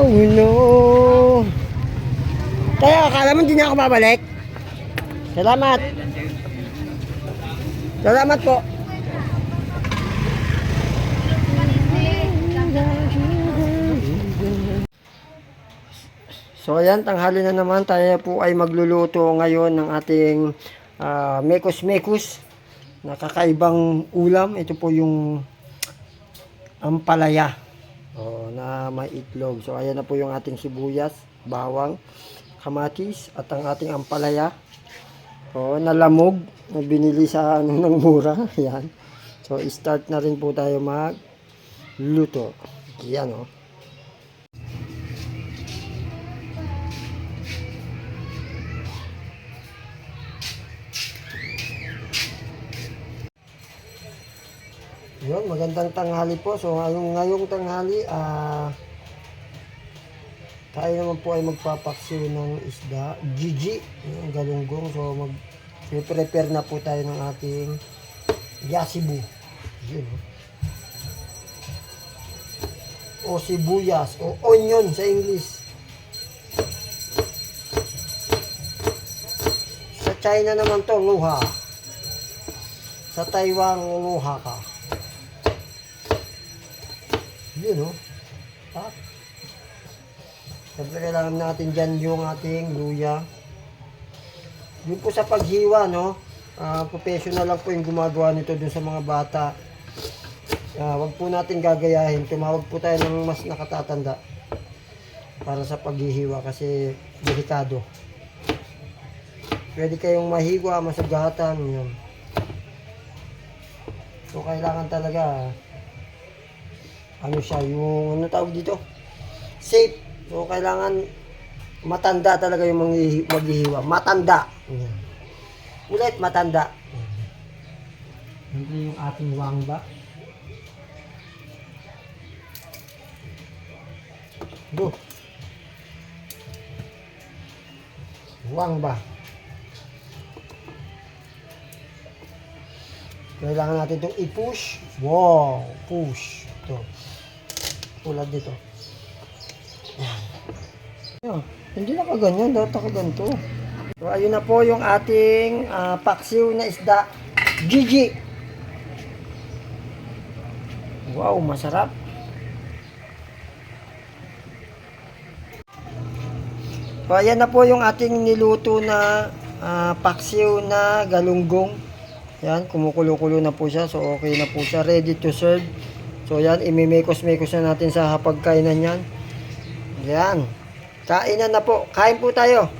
Oh no. Tayo, akala mo hindi na ako babalik? Salamat. Salamat po. So ayan, tanghali na naman. Tayo po ay magluluto ngayon ng ating mekos-mekos na kakaibang ulam. Ito po yung ampalaya na may itlog. So ayan na po yung ating sibuyas, bawang, kamatis at ang ating ampalaya. Nalamog, binili sa ng mura. Ayan. So start na rin po tayo magluto. Ayan o. Yun, magandang tanghali po. So ngayong tanghali, tayo naman po ay magpapaksiw ng isda, Gigi, yung galunggong. So mag-prepare na po tayo ng ating yasibu. Yun. O sibuyas, o onion sa English. Sa China naman to, luha. Sa Taiwan, luha ka. Yun o. Siyempre kailangan natin dyan yung ating luya. Yun po sa paghiwa, no? Professional lang po yung gumagawa nito dun sa mga bata. Wag po natin gagayahin. Tumawag po tayo ng mas nakatatanda para sa paghihiwa kasi delikado. Pwede kayong mahiwa, masugatan. Yun. So kailangan talaga ano siya, yung ano tawag dito? Safe. So kailangan matanda talaga yung maghihiwa. Matanda. Yan. Ulit, matanda. Hindi yung ating wangba. Do. Wangba. Kailangan natin itong i-push. Wow, push. Ito. Tulad dito. Yan. Hindi na kaganyan, dapat nakaganto. So, ayun na po yung ating paksiw na isda. Gigi. Wow, masarap. So, ayan na po yung ating niluto na paksiw na galunggong. Yan, kumukulo-kulo na po siya. So, okay na po siya. Ready to serve. So, yan, imimekos-mekos na natin sa hapagkainan yan. Yan. Kainan na po. Kain po tayo.